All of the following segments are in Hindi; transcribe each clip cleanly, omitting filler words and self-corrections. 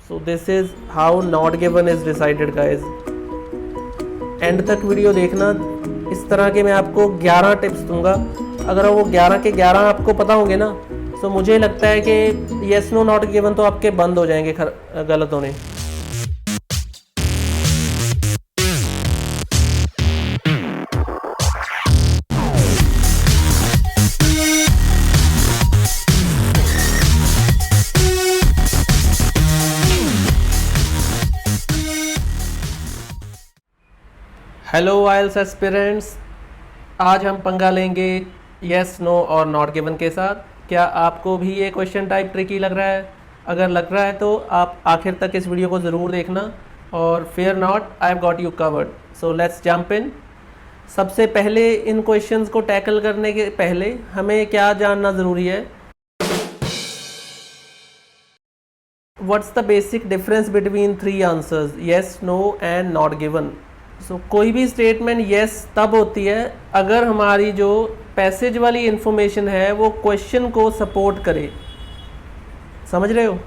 So this is how not given is decided guys. End तक वीडियो देखना, इस तरह के मैं आपको 11 टिप्स दूंगा। अगर वो 11 के 11 आपको पता होंगे ना, तो मुझे लगता है कि येस नो नॉट गिवन तो आपके बंद हो जाएंगे गलत होने। हेलो आइल्स एस्पिरेंट्स, आज हम पंगा लेंगे येस नो और नॉट गिवन के साथ। क्या आपको भी ये क्वेश्चन टाइप ट्रिकी लग रहा है? अगर लग रहा है तो आप आखिर तक इस वीडियो को ज़रूर देखना, और fair not, I have got you covered. So let's jump in. सबसे पहले इन क्वेश्चंस को टैकल करने के पहले हमें क्या जानना ज़रूरी है? What's the basic difference between 3 answers, yes, no and not given. So कोई भी स्टेटमेंट येस तब होती है अगर हमारी जो पैसेज वाली इंफॉर्मेशन है वो क्वेश्चन को सपोर्ट करे। समझ रहे हो?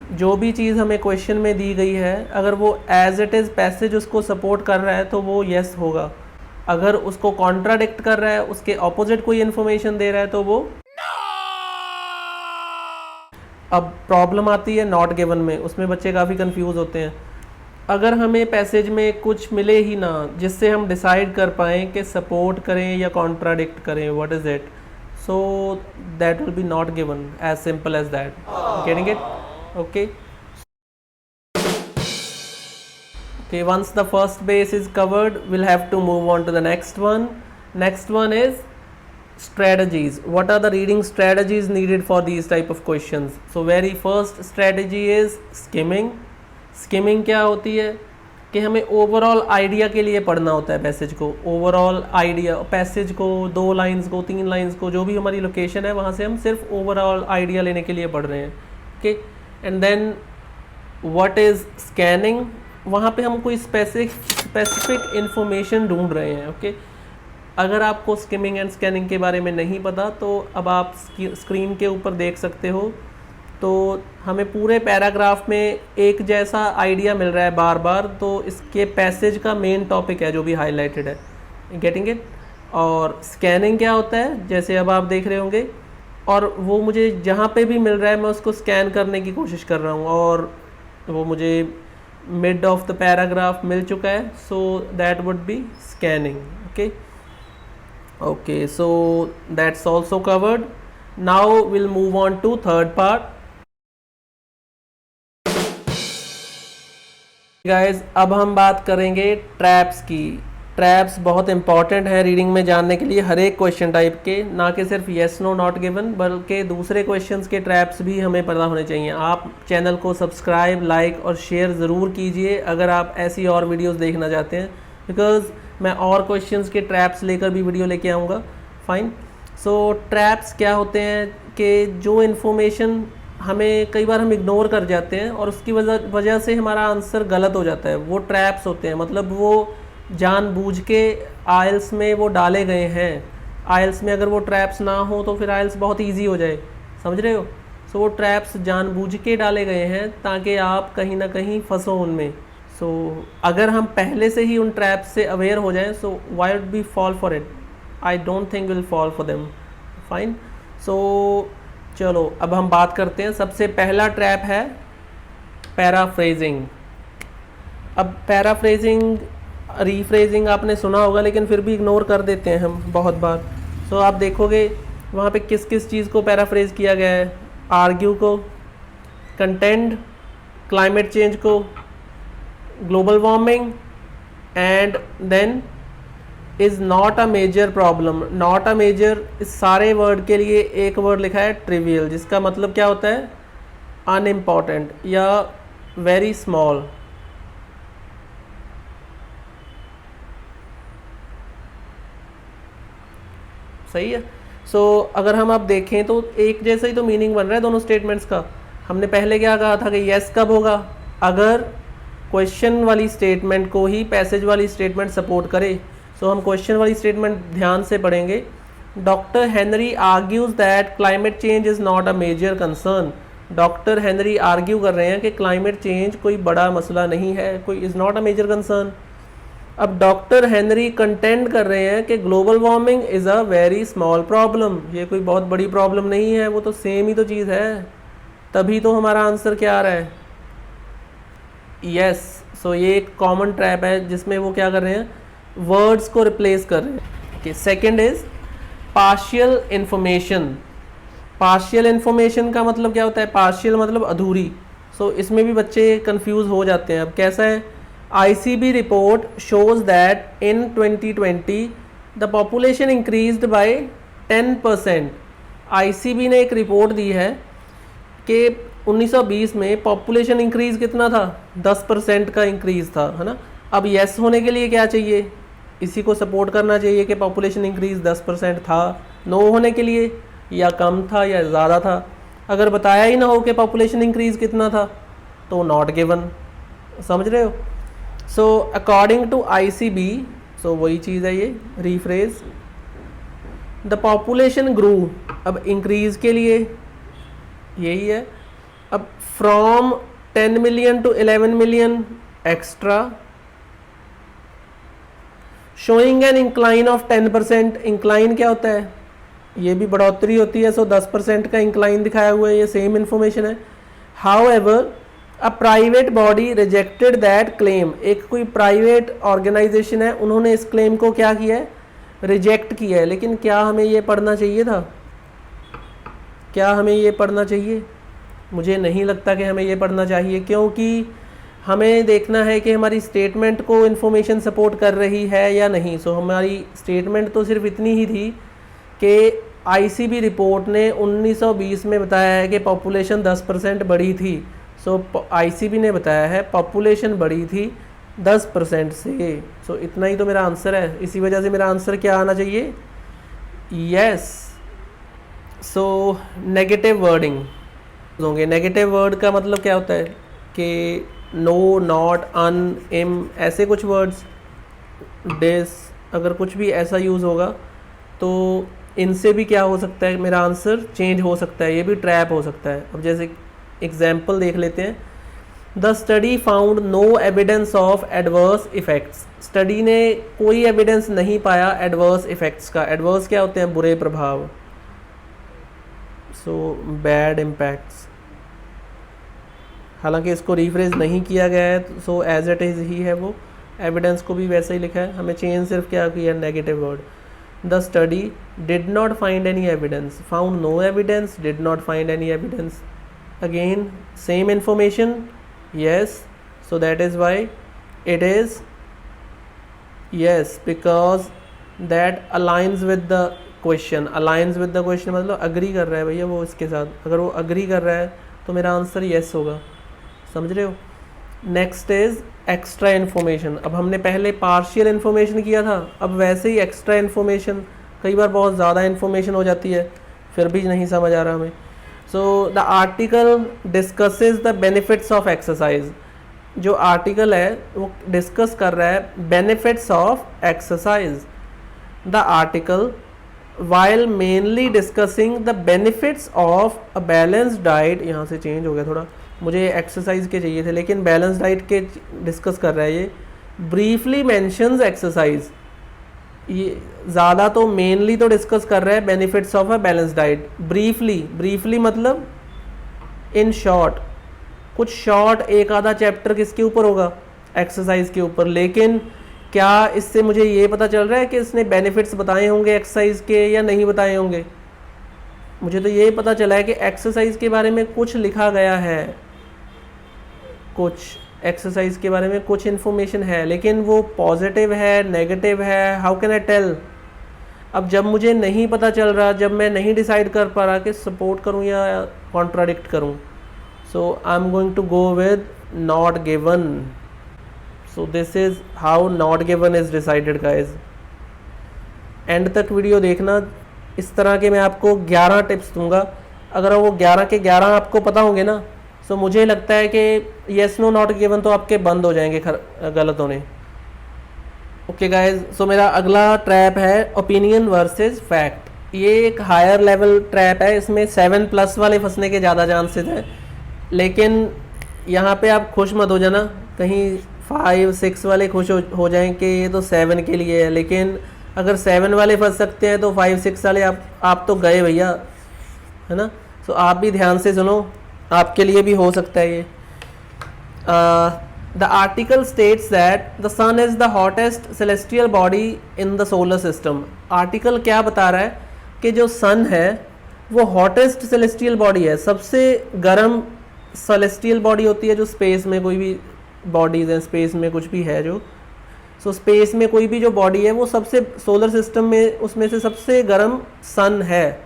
जो भी चीज़ हमें क्वेश्चन में दी गई है, अगर वो एज इट इज़ पैसेज उसको सपोर्ट कर रहा है तो वो येस होगा। अगर उसको कॉन्ट्राडिक्ट कर रहा है, उसके ऑपोजिट कोई इन्फॉर्मेशन दे रहा है, तो वो अब प्रॉब्लम आती है नॉट गिवन में। उसमें बच्चे काफ़ी कंफ्यूज होते हैं। अगर हमें पैसेज में कुछ मिले ही ना जिससे हम डिसाइड कर पाएँ कि सपोर्ट करें या कॉन्ट्राडिक्ट करें, what is it, so that will be not given, as simple as that. Getting it? Okay, once the first base is covered, we'll have to move on to the next one. Next one is strategies. What are the reading strategies needed for these type of questions? So very first strategy is skimming. Skimming क्या होती है कि हमें ओवरऑल आइडिया के लिए पढ़ना होता है पैसेज को। ओवरऑल आइडिया, पैसेज को 2 लाइन्स को, 3 लाइन्स को, जो भी हमारी लोकेशन है वहाँ से हम सिर्फ ओवरऑल आइडिया लेने के लिए पढ़ रहे हैं। Okay, and then what is scanning, वहाँ पे हम कोई स्पेसिफिक इंफॉर्मेशन ढूंढ रहे हैं। ओके, अगर आपको स्किमिंग एंड स्कैनिंग के बारे में नहीं पता तो अब आप स्क्रीन के ऊपर देख सकते हो। तो हमें पूरे पैराग्राफ में एक जैसा आइडिया मिल रहा है बार बार, तो इसके पैसेज का मेन टॉपिक है जो भी हाईलाइटेड है। Getting it? और स्कैनिंग क्या होता है, जैसे अब आप देख रहे होंगे, और वो मुझे जहाँ पे भी मिल रहा है मैं उसको स्कैन करने की कोशिश कर रहा हूँ, और वो मुझे मिड ऑफ द पैराग्राफ मिल चुका है, so that would be scanning. Okay okay, so that's also covered. Now will move on to third part. Guys, अब हम बात करेंगे ट्रैप्स की। ट्रैप्स बहुत इंपॉर्टेंट है रीडिंग में जानने के लिए, हर एक क्वेश्चन टाइप के, ना कि सिर्फ येस नो नॉट गिवन, बल्कि दूसरे क्वेश्चंस के ट्रैप्स भी हमें पता होने चाहिए। आप चैनल को सब्सक्राइब, लाइक और शेयर ज़रूर कीजिए अगर आप ऐसी और वीडियोस देखना चाहते हैं, बिकॉज मैं और क्वेश्चंस के ट्रैप्स लेकर भी वीडियो लेके आऊँगा। फाइन। सो ट्रैप्स क्या होते हैं कि जो इन्फॉर्मेशन हमें कई बार हम इग्नोर कर जाते हैं और उसकी वजह से हमारा आंसर गलत हो जाता है, वो ट्रैप्स होते हैं। मतलब वो जानबूझ के आइल्स में वो डाले गए हैं। आइल्स में अगर वो ट्रैप्स ना हो तो फिर आइल्स बहुत इजी हो जाए। समझ रहे हो? सो वो ट्रैप्स जानबूझ के डाले गए हैं ताकि आप कहीं ना कहीं फंसो उनमें। सो अगर हम पहले से ही उन ट्रैप्स से अवेयर हो जाएं, so why would be fall for it? I don't think will fall for them. Fine. So चलो अब हम बात करते हैं। सबसे पहला ट्रैप है पैराफ्रेजिंग। अब पैराफ्रेजिंग, रीफ्रेजिंग आपने सुना होगा, लेकिन फिर भी इग्नोर कर देते हैं हम बहुत बार। सो आप देखोगे वहाँ पे किस किस चीज़ को पैराफ्रेज किया गया है। आर्ग्यू को, कंटेंड, क्लाइमेट चेंज को, global warming, and then is not a major problem. Not a major, इस सारे वर्ड के लिए एक वर्ड लिखा है ट्रिवियल, जिसका मतलब क्या होता है? अनइम्पॉर्टेंट या वेरी स्मॉल। सही है। सो अगर हम अब देखें तो एक जैसा ही तो मीनिंग बन रहा है दोनों स्टेटमेंट्स का। हमने पहले क्या कहा था कि यस कब होगा? अगर क्वेश्चन वाली स्टेटमेंट को ही पैसेज वाली स्टेटमेंट सपोर्ट करे। सो हम क्वेश्चन वाली स्टेटमेंट ध्यान से पढ़ेंगे। Doctor Henry argues that climate change is not a major concern. Doctor Henry argue कर रहे हैं कि क्लाइमेट चेंज कोई बड़ा मसला नहीं है, कोई is not a major concern. अब डॉक्टर हेनरी कंटेंड कर रहे हैं कि global warming is a very small problem, ये कोई बहुत बड़ी प्रॉब्लम नहीं है, वो तो सेम ही तो चीज़ है। तभी तो हमारा आंसर क्या आ रहा है, यस। सो ये एक कॉमन ट्रैप है जिसमें वो क्या कर रहे हैं, वर्ड्स को रिप्लेस कर रहे हैं। Okay, second is partial information. Partial information का मतलब क्या होता है, पार्शियल मतलब अधूरी। सो इसमें भी बच्चे कंफ्यूज हो जाते हैं। अब कैसा है, ICB report shows that in 2020 the population increased by 10%। ICB ने एक रिपोर्ट दी है कि 1920 में पॉपुलेशन इंक्रीज कितना था, 10% का इंक्रीज था, है ना। अब येस होने के लिए क्या चाहिए, इसी को सपोर्ट करना चाहिए कि पॉपुलेशन इंक्रीज 10% था। नो होने के लिए या कम था या ज़्यादा था। अगर बताया ही ना हो कि पॉपुलेशन इंक्रीज कितना था तो नॉट गिवन, समझ रहे हो। सो अकॉर्डिंग टू ICB, सो वही चीज़ है ये, रीफ्रेज द पॉपुलेशन ग्रू। अब इंक्रीज के लिए यही है। अब from 10 million to 11 million extra, showing an incline of 10%। Incline क्या होता है, ये भी बढ़ोतरी होती है। सो 10% का इंक्लाइन दिखाया हुआ है, ये सेम इन्फॉर्मेशन है। How ever a private body rejected that claim. एक कोई प्राइवेट ऑर्गेनाइजेशन है, उन्होंने इस क्लेम को क्या किया है, रिजेक्ट किया है। लेकिन क्या हमें ये पढ़ना चाहिए था, क्या हमें ये पढ़ना चाहिए, मुझे नहीं लगता कि हमें ये पढ़ना चाहिए, क्योंकि हमें देखना है कि हमारी स्टेटमेंट को इन्फॉर्मेशन सपोर्ट कर रही है या नहीं। सो हमारी स्टेटमेंट तो सिर्फ इतनी ही थी कि ICB रिपोर्ट ने 1920 में बताया है कि पॉपुलेशन 10% बढ़ी थी। सो ICB ने बताया है पॉपुलेशन बढ़ी थी 10% से। सो इतना ही तो मेरा आंसर है। इसी वजह से मेरा आंसर क्या आना चाहिए, यस। सो नेगेटिव वर्डिंग होंगे। नेगेटिव वर्ड का मतलब क्या होता है कि नो, नॉट, अन, इम, ऐसे कुछ वर्ड्स, डिस, अगर कुछ भी ऐसा यूज़ होगा तो इनसे भी क्या हो सकता है, मेरा आंसर चेंज हो सकता है, ये भी ट्रैप हो सकता है। अब जैसे एग्जाम्पल देख लेते हैं। The study found no evidence of adverse effects. Study ने कोई एविडेंस नहीं पाया एडवर्स इफ़ेक्ट्स का। एडवर्स क्या होते हैं, बुरे प्रभाव। So bad impacts. हालांकि इसको रीफ्रेज नहीं किया गया है, सो एज इट इज़ ही है वो, एविडेंस को भी वैसे ही लिखा है। हमें चेंज सिर्फ क्या किया, negative word. The study did not find any evidence, found no evidence, did not find any evidence. Again same information, yes, so that is why it is yes, because that aligns with the question। aligns with the question मतलब अग्री कर रहा है भैया वो इसके साथ। अगर वो अग्री कर रहा है तो मेरा आंसर yes होगा, समझ रहे हो। Next is extra information. अब हमने पहले पार्शियल इन्फॉर्मेशन किया था, अब वैसे ही एक्स्ट्रा इन्फॉर्मेशन। कई बार बहुत ज़्यादा इन्फॉर्मेशन हो जाती है, फिर भी नहीं समझ आ रहा हमें। So the article discusses the benefits of exercise. जो आर्टिकल है वो डिस्कस कर रहा है benefits of exercise. The article while mainly discussing the benefits of a balance diet, यहाँ से चेंज हो गया थोड़ा, मुझे एक्सरसाइज के चाहिए थे लेकिन बैलेंस डाइट के डिस्कस कर रहा है ये। ब्रीफली मेंशंस एक्सरसाइज, ये ज़्यादा तो मेनली तो डिस्कस कर रहा है benefits of a balance diet. Briefly, briefly मतलब इन शॉर्ट, कुछ शॉर्ट एक आधा चैप्टर किसके ऊपर होगा, एक्सरसाइज के ऊपर। लेकिन क्या इससे मुझे ये पता चल रहा है कि इसने बेनिफिट्स बताए होंगे एक्सरसाइज के या नहीं बताए होंगे। मुझे तो ये पता चला है कि एक्सरसाइज के बारे में कुछ लिखा गया है, कुछ एक्सरसाइज के बारे में कुछ इन्फॉर्मेशन है, लेकिन वो पॉजिटिव है नेगेटिव है, हाउ कैन आई टेल। अब जब मुझे नहीं पता चल रहा, जब मैं नहीं डिसाइड कर पा रहा कि सपोर्ट करूं या कॉन्ट्राडिक्ट करूं, so I am going to go with not given. So this is how not given is decided guys. End तक वीडियो देखना, इस तरह के मैं आपको 11 टिप्स दूंगा। अगर वो 11 के 11 आपको पता होंगे ना, सो मुझे लगता है कि येस नो नॉट गिवन तो आपके बंद हो जाएंगे गलत होने। ओके गाइज, सो मेरा अगला ट्रैप है ओपिनियन वर्सेस फैक्ट। ये एक हायर लेवल ट्रैप है, इसमें 7+ वाले फंसने के ज़्यादा चांसेस हैं, लेकिन यहाँ पे आप खुश मत हो जाना, कहीं 5-6 वाले खुश हो जाएं कि ये तो 7 के लिए है, लेकिन अगर 7 वाले फंस सकते हैं तो 5-6 वाले आप तो गए भैया, है ना। सो आप भी ध्यान से सुनो, आपके लिए भी हो सकता है ये। The article states that the sun is the hottest celestial body in the solar system. Article क्या बता रहा है कि जो सन है वो हॉटेस्ट सेलेस्टियल बॉडी है, सबसे गर्म सेलेस्टियल बॉडी होती है जो स्पेस में कोई भी बॉडीज़ हैं, स्पेस में कुछ भी है जो, सो स्पेस में कोई भी जो बॉडी है वो सबसे, सोलर सिस्टम में उसमें से सबसे गर्म सन है।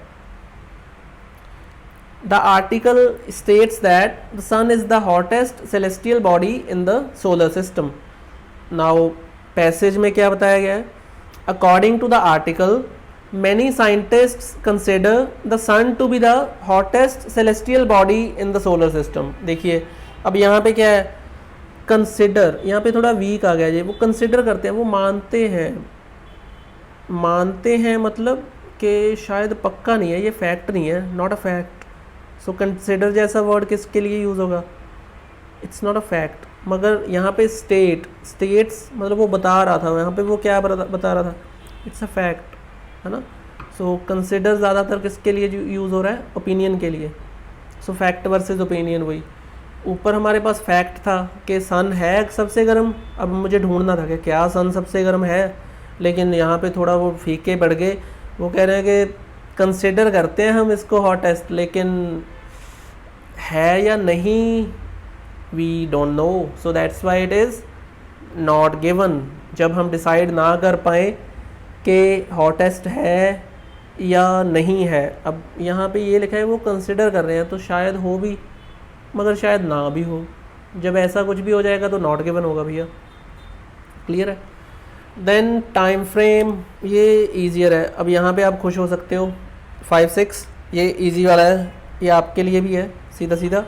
The article states that the sun is the hottest celestial body in the solar system. Now passage में क्या बताया गया है, according to the article many scientists consider the sun to be the hottest celestial body in the solar system। देखिए अब यहाँ पे क्या है, कंसिडर, यहाँ पे थोड़ा वीक आ गया जी, वो कंसिडर करते हैं, वो मानते हैं मतलब कि शायद पक्का नहीं है, ये फैक्ट नहीं है, not a fact. So consider जैसा वर्ड किसके लिए यूज़ होगा, इट्स नॉट अ फैक्ट। मगर यहाँ पे स्टेट्स मतलब वो बता रहा था, यहाँ पे वो क्या बता रहा था, इट्स अ फैक्ट, है ना। सो कंसिडर ज़्यादातर किसके लिए यूज़ हो रहा है, ओपिनियन के लिए। सो फैक्ट वर्सेस ओपिनियन, वही ऊपर हमारे पास फैक्ट था कि सन है सबसे गर्म, अब मुझे ढूंढना था कि क्या सन सबसे गर्म है, लेकिन यहाँ पे थोड़ा वो फीके बढ़ गए, वो कह रहे हैं कि कंसिडर करते हैं हम इसको हॉटेस्ट, लेकिन है या नहीं we don't know, so that's why it is not given. जब हम डिसाइड ना कर पाए कि हॉटेस्ट है या नहीं है, अब यहाँ पे ये लिखा है वो कंसिडर कर रहे हैं, तो शायद हो भी मगर शायद ना भी हो, जब ऐसा कुछ भी हो जाएगा तो नॉट गिवन होगा भैया, क्लियर है। देन टाइम फ्रेम, ये ईजियर है, अब यहाँ पे आप खुश हो सकते हो, 5-6 ये इजी वाला है, ये आपके लिए भी है सीधा सीधा।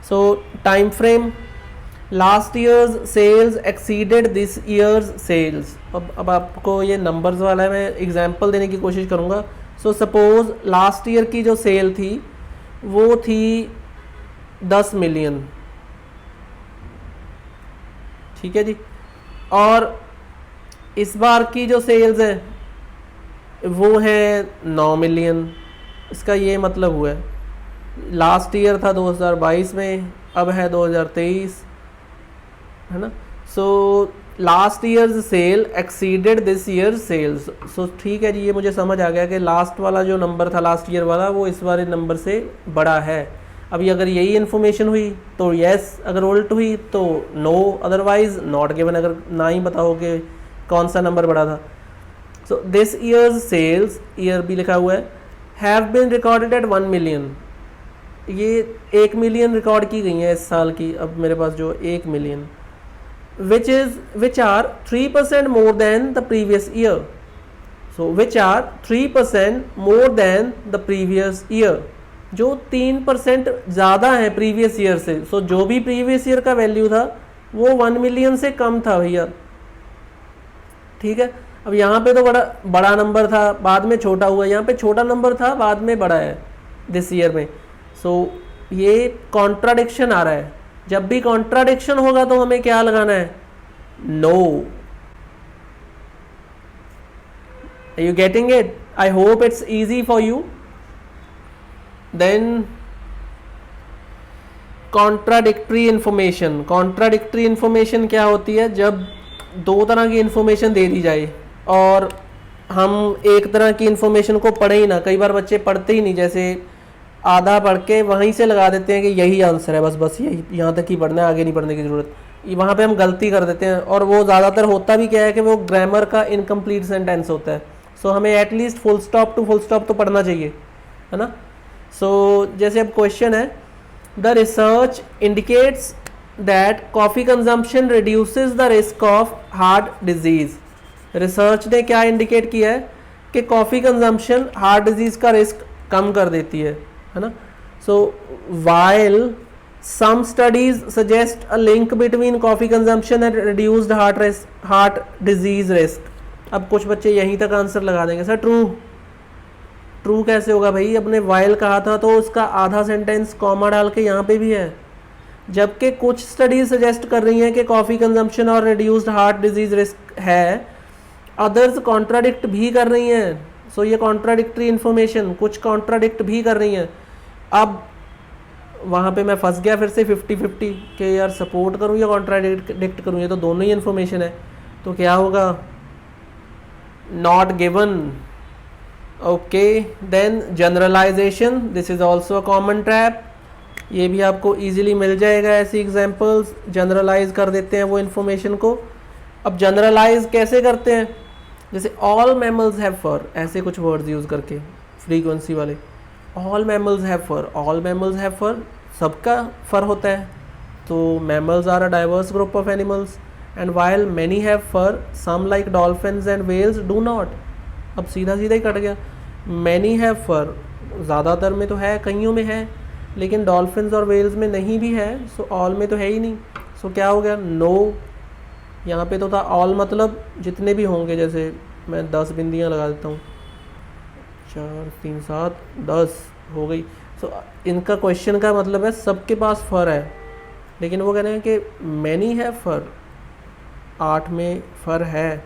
So time frame, last year's sales exceeded this year's sales. अब आपको ये नंबर्स वाला है, मैं एग्जांपल देने की कोशिश करूँगा। सो सपोज लास्ट ईयर की जो सेल थी वो थी 10 मिलियन, ठीक है जी, और इस बार की जो सेल्स हैं वो है 9 मिलियन। इसका ये मतलब हुआ है लास्ट ईयर था 2022 में, अब है 2023, है ना। So last years sale exceeded this year sales. So ठीक है जी, ये मुझे समझ आ गया कि लास्ट वाला जो नंबर था लास्ट ईयर वाला वो इस वाले नंबर से बड़ा है। अभी अगर यही इन्फॉर्मेशन हुई तो येस, अगर उल्ट हुई तो नो, अदरवाइज नॉट गिवन, अगर ना ही बताओ कि कौन सा नंबर बड़ा था। So this year's sales, year भी लिखा हुआ है, have been recorded at 1 million. ये 1 मिलियन रिकॉर्ड की गई हैं इस साल की, अब मेरे पास जो 1 million, which are 3% more than the previous year। so which are 3% more than the previous year, जो 3% ज़्यादा है प्रीवियस ईयर से। सो जो भी प्रीवियस ईयर का वैल्यू था वो 1 मिलियन से कम था भैया, ठीक है। अब यहाँ पे तो बड़ा नंबर था, बाद में छोटा हुआ, यहाँ पे छोटा नंबर था बाद में बड़ा है दिस ईयर में। सो ये कॉन्ट्राडिक्शन आ रहा है, जब भी कॉन्ट्राडिक्शन होगा तो हमें क्या लगाना है, no. Are you getting it? I hope it's easy for you. Then contradictory information. Contradictory information क्या होती है, जब दो तरह की इंफॉर्मेशन दे दी जाए और हम एक तरह की इंफॉर्मेशन को पढ़े ही ना। कई बार बच्चे पढ़ते ही नहीं, जैसे आधा पढ़ के वहीं से लगा देते हैं कि यही आंसर है, बस यही, यहाँ तक ही पढ़ना है, आगे नहीं पढ़ने की ज़रूरत। वहाँ पे हम गलती कर देते हैं, और वो ज़्यादातर होता भी क्या है कि वो ग्रामर का इनकम्प्लीट सेंटेंस होता है। सो हमें at least full stop to full stop तो पढ़ना चाहिए, है ना। सो जैसे अब क्वेश्चन है, the research indicates that coffee consumption reduces the risk of heart disease. Research ने क्या इंडिकेट किया है कि कॉफ़ी कंजम्पशन हार्ट डिजीज़ का रिस्क कम कर देती है ना। So while some studies suggest a link between coffee consumption and reduced heart disease risk. अब कुछ बच्चे यहीं तक आंसर लगा देंगे, सर ट्रू, ट्रू कैसे होगा भाई, अपने वाइल कहा था तो उसका आधा सेंटेंस कॉमा डाल के यहाँ पे भी है, जबकि कुछ स्टडीज सजेस्ट कर रही हैं कि कॉफ़ी कंजम्पशन और रिड्यूस्ड हार्ट डिजीज रिस्क है, अदर्स कॉन्ट्राडिक्ट भी कर रही हैं। सो ये कॉन्ट्राडिक्टरी इन्फॉर्मेशन कुछ कॉन्ट्राडिक्ट भी कर रही हैं। अब वहाँ पे मैं फंस गया फिर से 50-50 कि यार सपोर्ट करूँ या कॉन्ट्राडिक्ट करूँ, ये तो दोनों ही इन्फॉर्मेशन है, तो क्या होगा, not given. Okay, then generalization, this is also a common trap, ये भी आपको इजीली मिल जाएगा ऐसी एग्जांपल्स, जनरलाइज कर देते हैं वो इन्फॉर्मेशन को। अब जनरलाइज कैसे करते हैं, जैसे ऑल मैमल्स हैव फर, ऐसे कुछ वर्ड्स यूज़ करके फ्रीक्वेंसी वाले, all mammals have fur, all mammals have fur, सबका फर होता है, तो mammals are a diverse group of animals and while many have fur some like dolphins and whales do not. अब सीधा सीधा ही कट गया, मैनी हैव फर ज़्यादातर में तो है, कईयों में है, लेकिन डॉल्फिन्स और वेल्स में नहीं भी है, सो ऑल में तो है ही नहीं, सो क्या हो गया, नो। यहाँ पे तो था ऑल मतलब जितने भी होंगे, जैसे मैं 10 बिंदियाँ लगा देता हूँ, 4 3 7 10 हो गई। सो इनका क्वेश्चन का मतलब है सबके पास फर है, लेकिन वो कह रहे हैं कि मैनी है फर, 8 में फर है,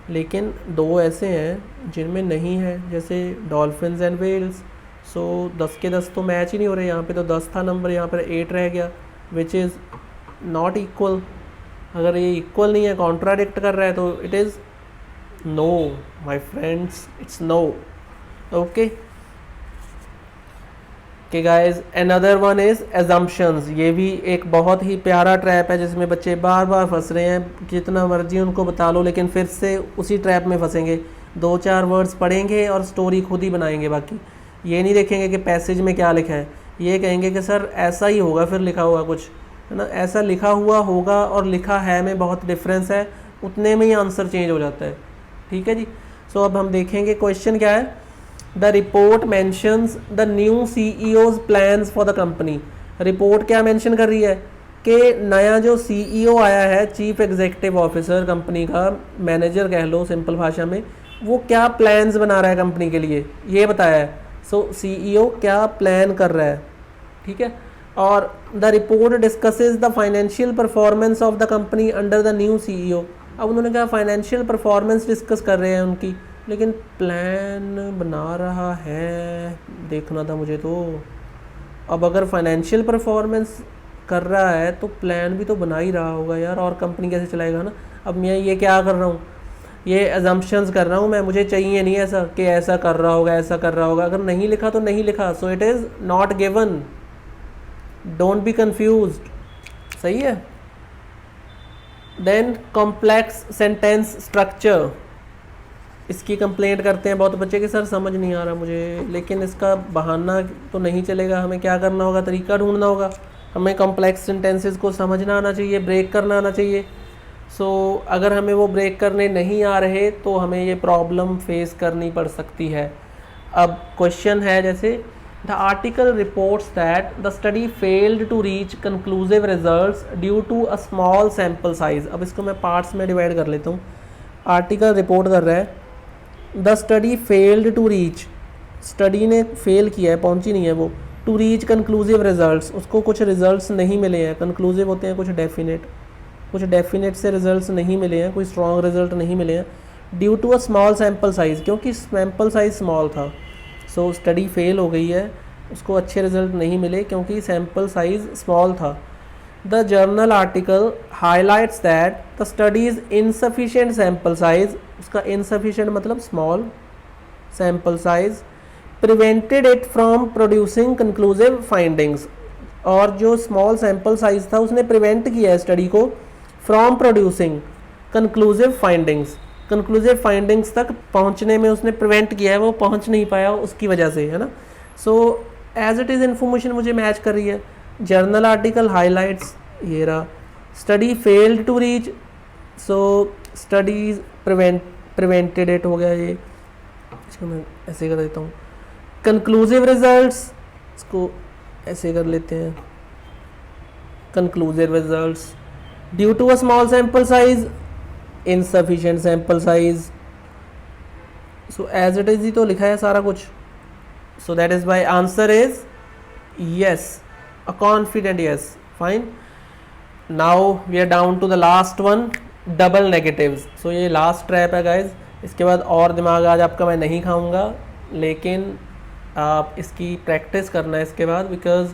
लेकिन 2 ऐसे हैं जिनमें नहीं है, जैसे डॉल्फिन्स एंड वेल्स। सो 10 के 10 तो मैच ही नहीं हो रहे, यहाँ पे तो 10 था नंबर, यहाँ पर 8 रह गया, विच इज़ नॉट इक्वल। अगर ये इक्वल नहीं है, कॉन्ट्राडिक्ट कर रहा है, तो it is no my friends, it's no. Okay कि guys, another one is assumptions, ये भी एक बहुत ही प्यारा ट्रैप है जिसमें बच्चे बार बार फंस रहे हैं, जितना मर्जी उनको बता लो लेकिन फिर से उसी ट्रैप में फंसेंगे। 2-4 वर्ड्स पढ़ेंगे और स्टोरी खुद ही बनाएंगे, बाकी ये नहीं देखेंगे कि पैसेज में क्या लिखा है, ये कहेंगे कि सर ऐसा ही होगा, फिर लिखा हुआ कुछ है ना, ऐसा लिखा हुआ होगा और लिखा है में बहुत डिफरेंस है, उतने में ही आंसर चेंज हो जाता है। ठीक है जी। सो अब हम देखेंगे क्वेश्चन क्या है। The report mentions the new CEO's plans for the company. Report क्या मेंशन कर रही है कि नया जो CEO आया है, चीफ एग्जीक्यूटिव ऑफिसर, कंपनी का मैनेजर कह लो सिंपल भाषा में, वो क्या प्लान्स बना रहा है कंपनी के लिए, ये बताया है। सो CEO क्या प्लान कर रहा है, ठीक है। और the report discusses the financial performance of the company under the new CEO। अब उन्होंने कहा फाइनेंशियल परफॉर्मेंस डिस्कस कर रहे हैं उनकी, लेकिन प्लान बना रहा है, देखना था मुझे तो। अब अगर फाइनेंशियल परफॉर्मेंस कर रहा है तो प्लान भी तो बना ही रहा होगा यार, और कंपनी कैसे चलाएगा ना। अब मैं ये क्या कर रहा हूँ, ये अजम्पशंस कर रहा हूँ मैं, मुझे चाहिए नहीं ऐसा कि ऐसा कर रहा होगा, ऐसा कर रहा होगा। अगर नहीं लिखा तो नहीं लिखा, so it is not given, don't be confused. सही है। देन कॉम्प्लेक्स सेंटेंस स्ट्रक्चर, इसकी कंप्लेंट करते हैं बहुत बच्चे कि सर समझ नहीं आ रहा मुझे, लेकिन इसका बहाना तो नहीं चलेगा, हमें क्या करना होगा, तरीका ढूंढना होगा। हमें कॉम्प्लेक्स सेंटेंसेस को समझना आना चाहिए, ब्रेक करना आना चाहिए। सो अगर हमें वो ब्रेक करने नहीं आ रहे तो हमें ये प्रॉब्लम फेस करनी पड़ सकती है। अब क्वेश्चन है जैसे, the article reports that the study failed to reach conclusive results due to a small sample size. अब इसको मैं पार्ट्स में डिवाइड कर लेता हूँ। आर्टिकल रिपोर्ट कर रहा है the study failed to reach, study ने फेल किया है, पहुंची नहीं है वो, टू रीच कंक्लूसिव रिजल्ट्स, उसको कुछ रिजल्ट्स नहीं मिले हैं। कंक्लूसिव होते हैं कुछ डेफिनेट से रिजल्ट्स नहीं मिले हैं, कोई स्ट्रॉन्ग रिजल्ट नहीं मिले हैं। Due to a small sample size, क्योंकि सैम्पल साइज़ स्मॉल था, सो स्टडी फेल हो गई है, उसको अच्छे रिजल्ट नहीं मिले क्योंकि सैम्पल साइज़ स्मॉल था। The journal article highlights that the study is insufficient sample size, उसका इनसफिशिएंट मतलब small sample size, prevented it from producing conclusive findings, और जो स्मॉल सैम्पल साइज़ था उसने प्रिवेंट किया है स्टडी को from producing conclusive findings, conclusive findings तक पहुंचने में उसने प्रिवेंट किया है, वो पहुंच नहीं पाया उसकी वजह से, है ना। So as it is information मुझे मैच कर रही है। जर्नल आर्टिकल हाईलाइट्स, ये रहा, study failed to reach, so studies prevented it हो गया, ये इसको मैं ऐसे कर देता हूँ। कंक्लूसिव रिजल्ट्स, इसको ऐसे कर लेते हैं, conclusive results due to a small sample size, insufficient sample size. So as it is ही तो लिखा है सारा कुछ, So that is why answer is yes, a confident yes. Fine. Now we are down to the last one, double negatives. So ये last trap है guys. इसके बाद और दिमाग आज आपका मैं नहीं खाऊंगा, लेकिन आप इसकी प्रैक्टिस करना है इसके बाद, बिकॉज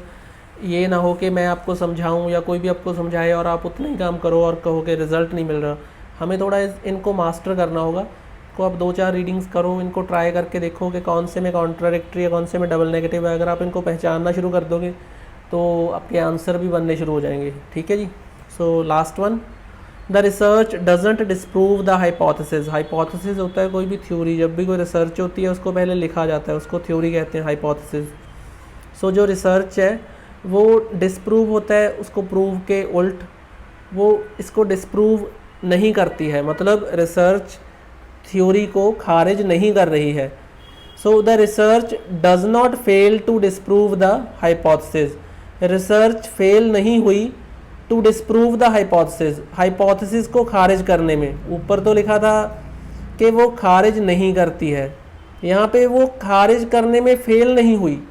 ये ना हो कि मैं आपको समझाऊं या कोई भी आपको समझाए और आप उतना ही काम करो और कहो कि रिज़ल्ट नहीं मिल रहा। हमें थोड़ा इनको मास्टर करना होगा। तो आप 2-4 रीडिंग्स करो, इनको ट्राई करके देखो कि कौन से में कॉन्ट्राडिक्टरी है, कौन से में डबल नेगेटिव है। अगर आप इनको पहचानना शुरू कर दोगे तो आपके आंसर भी बनने शुरू हो जाएंगे। ठीक है जी। So last one, the research doesn't disprove the hypothesis. Hypothesis होता है कोई भी थ्योरी, जब भी कोई रिसर्च होती है उसको पहले लिखा जाता है, उसको थ्योरी कहते हैं, हाइपोथेसिस। सो जो रिसर्च है वो डिस्प्रूव होता है, उसको प्रूव के उल्ट वो इसको डिस्प्रूव नहीं करती है, मतलब रिसर्च थ्योरी को खारिज नहीं कर रही है। So the research does not fail to disprove the hypothesis. Research fail नहीं हुई to disprove the hypothesis, hypothesis को खारिज करने में। ऊपर तो लिखा था कि वो खारिज नहीं करती है, यहाँ पे वो खारिज करने में फेल नहीं हुई।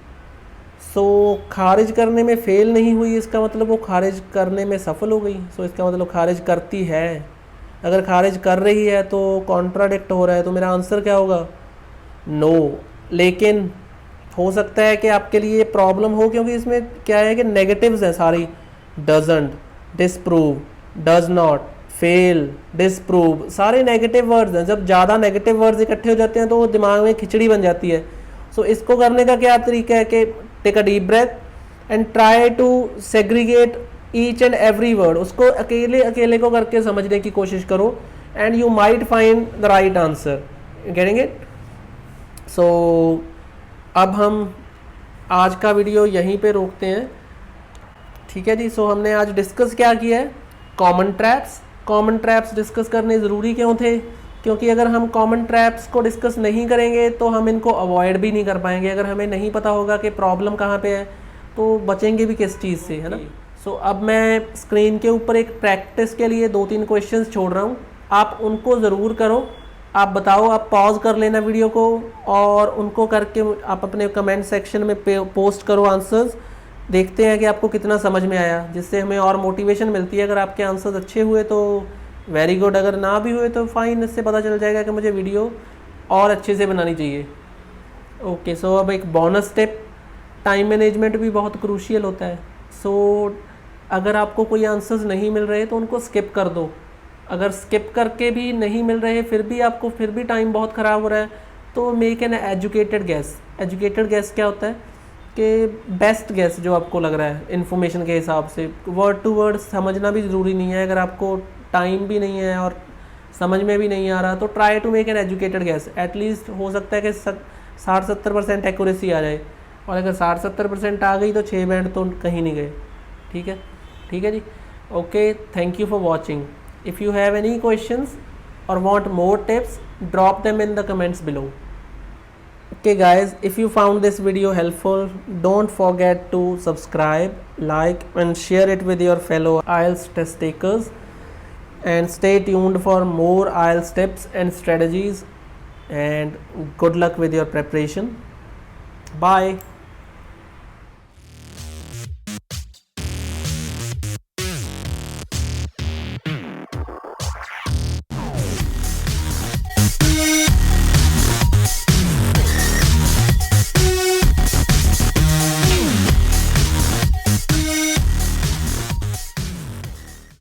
सो खारिज करने में फेल नहीं हुई, इसका मतलब वो खारिज करने में सफल हो गई। सो इसका मतलब खारिज करती है। अगर खारिज कर रही है तो कॉन्ट्राडिक्ट हो रहा है, तो मेरा आंसर क्या होगा? नो। लेकिन हो सकता है कि आपके लिए प्रॉब्लम हो, क्योंकि इसमें क्या है कि नेगेटिव्स हैं सारी। Doesn't, disprove, does not, fail, disprove, सारे नेगेटिव वर्ड्स हैं। जब ज़्यादा नेगेटिव वर्ड्स इकट्ठे हो जाते हैं तो वो दिमाग में खिचड़ी बन जाती है। सो इसको करने का क्या तरीका है कि take a deep breath and try to segregate each and every word. उसको अकेले अकेले को करके समझने की कोशिश करो, and you might find the right answer. Getting it? So अब हम आज का वीडियो यहीं पे रोकते हैं। ठीक है जी। सो हमने आज डिस्कस क्या किया है? Common traps. Common traps discuss करने ज़रूरी क्यों थे? क्योंकि अगर हम कॉमन ट्रैप्स को डिस्कस नहीं करेंगे तो हम इनको अवॉइड भी नहीं कर पाएंगे। अगर हमें नहीं पता होगा कि प्रॉब्लम कहाँ पे है तो बचेंगे भी किस चीज़ से, है ना। सो अब मैं स्क्रीन के ऊपर एक प्रैक्टिस के लिए 2-3 क्वेश्चंस छोड़ रहा हूँ, आप उनको ज़रूर करो। आप बताओ, आप पॉज कर लेना वीडियो को और उनको करके आप अपने कमेंट सेक्शन में पोस्ट करो आंसर्स। देखते हैं कि आपको कितना समझ में आया, जिससे हमें और मोटिवेशन मिलती है। अगर आपके आंसर्स अच्छे हुए तो वेरी गुड, अगर ना भी हुए तो फाइन। इससे पता चल जाएगा कि मुझे वीडियो और अच्छे से बनानी चाहिए। ओके। सो अब एक बोनस टिप, टाइम मैनेजमेंट भी बहुत क्रूशियल होता है। सो अगर आपको कोई आंसर्स नहीं मिल रहे तो उनको स्किप कर दो। अगर स्किप करके भी नहीं मिल रहे, फिर भी आपको फिर भी टाइम बहुत ख़राब हो रहा है, तो make an educated gas. Educated gas क्या होता है कि बेस्ट गैस जो आपको लग रहा है इन्फॉर्मेशन के हिसाब से। वर्ड टू वर्ड समझना भी ज़रूरी नहीं है। अगर आपको टाइम भी नहीं है और समझ में भी नहीं आ रहा तो try to make an educated guess. At least हो सकता है कि 60-70% एक्यूरेसी आ जाए, और अगर 60-70% आ गई तो 6 बैंड तो कहीं नहीं गए। ठीक है? ठीक है जी। Okay, thank you for watching. If you have any questions or want more tips, drop them in the comments below. Okay guys, if you found this video helpful, don't forget to subscribe, like and share it with your fellow IELTS test takers, and stay tuned for more IELTS tips and strategies, and good luck with your preparation. Bye.